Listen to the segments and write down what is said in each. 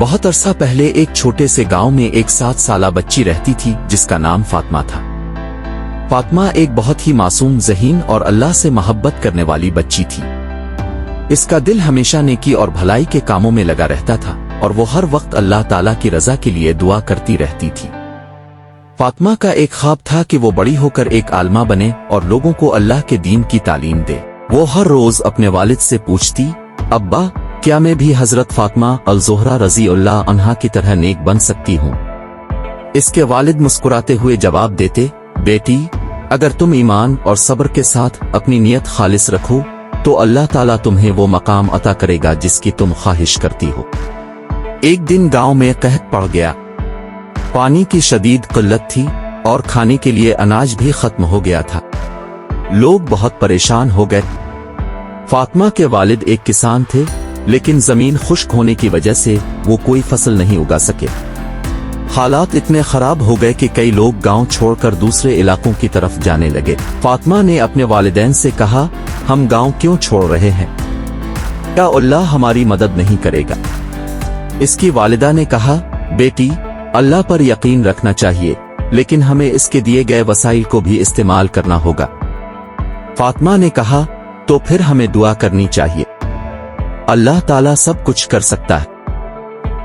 بہت عرصہ پہلے ایک چھوٹے سے گاؤں میں ایک 7 سالہ بچی رہتی تھی جس کا نام فاطمہ تھا۔ فاطمہ ایک بہت ہی معصوم ذہین اور اللہ سے محبت کرنے والی بچی تھی۔ اس کا دل ہمیشہ نیکی اور بھلائی کے کاموں میں لگا رہتا تھا اور وہ ہر وقت اللہ تعالیٰ کی رضا کے لیے دعا کرتی رہتی تھی۔ فاطمہ کا ایک خواب تھا کہ وہ بڑی ہو کر ایک عالمہ بنے اور لوگوں کو اللہ کے دین کی تعلیم دے۔ وہ ہر روز اپنے والد سے پوچھتی، ابا کیا میں بھی حضرت فاطمہ الزہرا رضی اللہ عنہا کی طرح نیک بن سکتی ہوں؟ اس کے والد مسکراتے ہوئے جواب دیتے، بیٹی اگر تم ایمان اور صبر کے ساتھ اپنی نیت خالص رکھو تو اللہ تعالیٰ تمہیں وہ مقام عطا کرے گا جس کی تم خواہش کرتی ہو۔ ایک دن گاؤں میں قحط پڑ گیا۔ پانی کی شدید قلت تھی اور کھانے کے لیے اناج بھی ختم ہو گیا تھا۔ لوگ بہت پریشان ہو گئے۔ فاطمہ کے والد ایک کسان تھے لیکن زمین خشک ہونے کی وجہ سے وہ کوئی فصل نہیں اگا سکے۔ حالات اتنے خراب ہو گئے کہ کئی لوگ گاؤں چھوڑ کر دوسرے علاقوں کی طرف جانے لگے۔ فاطمہ نے اپنے والدین سے کہا، ہم گاؤں کیوں چھوڑ رہے ہیں؟ کیا اللہ ہماری مدد نہیں کرے گا؟ اس کی والدہ نے کہا، بیٹی اللہ پر یقین رکھنا چاہیے لیکن ہمیں اس کے دیے گئے وسائل کو بھی استعمال کرنا ہوگا۔ فاطمہ نے کہا، تو پھر ہمیں دعا کرنی چاہیے، اللہ تعالیٰ سب کچھ کر سکتا ہے۔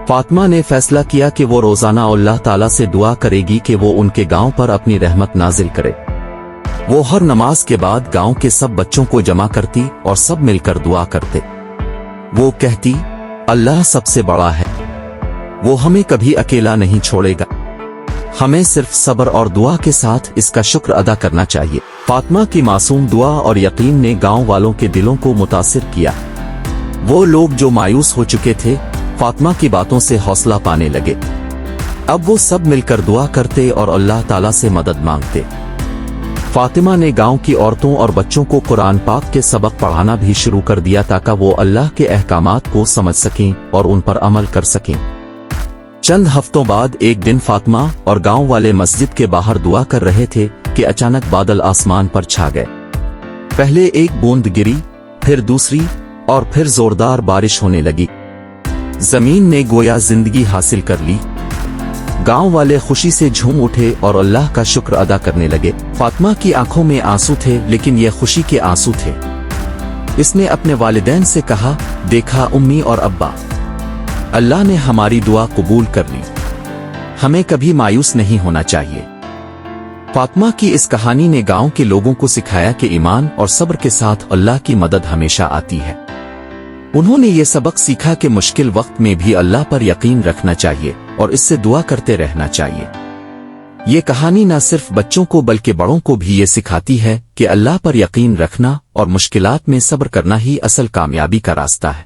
فاطمہ نے فیصلہ کیا کہ وہ روزانہ اللہ تعالیٰ سے دعا کرے گی کہ وہ ان کے گاؤں پر اپنی رحمت نازل کرے۔ وہ ہر نماز کے بعد گاؤں کے سب بچوں کو جمع کرتی اور سب مل کر دعا کرتے۔ وہ کہتی، اللہ سب سے بڑا ہے، وہ ہمیں کبھی اکیلا نہیں چھوڑے گا، ہمیں صرف صبر اور دعا کے ساتھ اس کا شکر ادا کرنا چاہیے۔ فاطمہ کی معصوم دعا اور یقین نے گاؤں والوں کے دلوں کو متاثر کیا۔ وہ لوگ جو مایوس ہو چکے تھے فاطمہ کی باتوں سے حوصلہ پانے لگے۔ اب وہ سب مل کر دعا کرتے اور اللہ تعالیٰ سے مدد مانگتے۔ فاطمہ نے گاؤں کی عورتوں اور بچوں کو قرآن پاک کے سبق پڑھانا بھی شروع کر دیا تاکہ وہ اللہ کے احکامات کو سمجھ سکیں اور ان پر عمل کر سکیں۔ چند ہفتوں بعد ایک دن فاطمہ اور گاؤں والے مسجد کے باہر دعا کر رہے تھے کہ اچانک بادل آسمان پر چھا گئے۔ پہلے ایک بوند گری، پھر دوسری اور پھر زوردار بارش ہونے لگی۔ زمین نے گویا زندگی حاصل کر لی۔ گاؤں والے خوشی سے جھوم اٹھے اور اللہ کا شکر ادا کرنے لگے۔ فاطمہ کی آنکھوں میں آنسو تھے لیکن یہ خوشی کے آنسو تھے۔ اس نے اپنے والدین سے کہا، دیکھا امی اور ابا، اللہ نے ہماری دعا قبول کر لی، ہمیں کبھی مایوس نہیں ہونا چاہیے۔ فاطمہ کی اس کہانی نے گاؤں کے لوگوں کو سکھایا کہ ایمان اور صبر کے ساتھ اللہ کی مدد ہمیشہ آتی ہے۔ انہوں نے یہ سبق سیکھا کہ مشکل وقت میں بھی اللہ پر یقین رکھنا چاہیے اور اس سے دعا کرتے رہنا چاہیے۔ یہ کہانی نہ صرف بچوں کو بلکہ بڑوں کو بھی یہ سکھاتی ہے کہ اللہ پر یقین رکھنا اور مشکلات میں صبر کرنا ہی اصل کامیابی کا راستہ ہے۔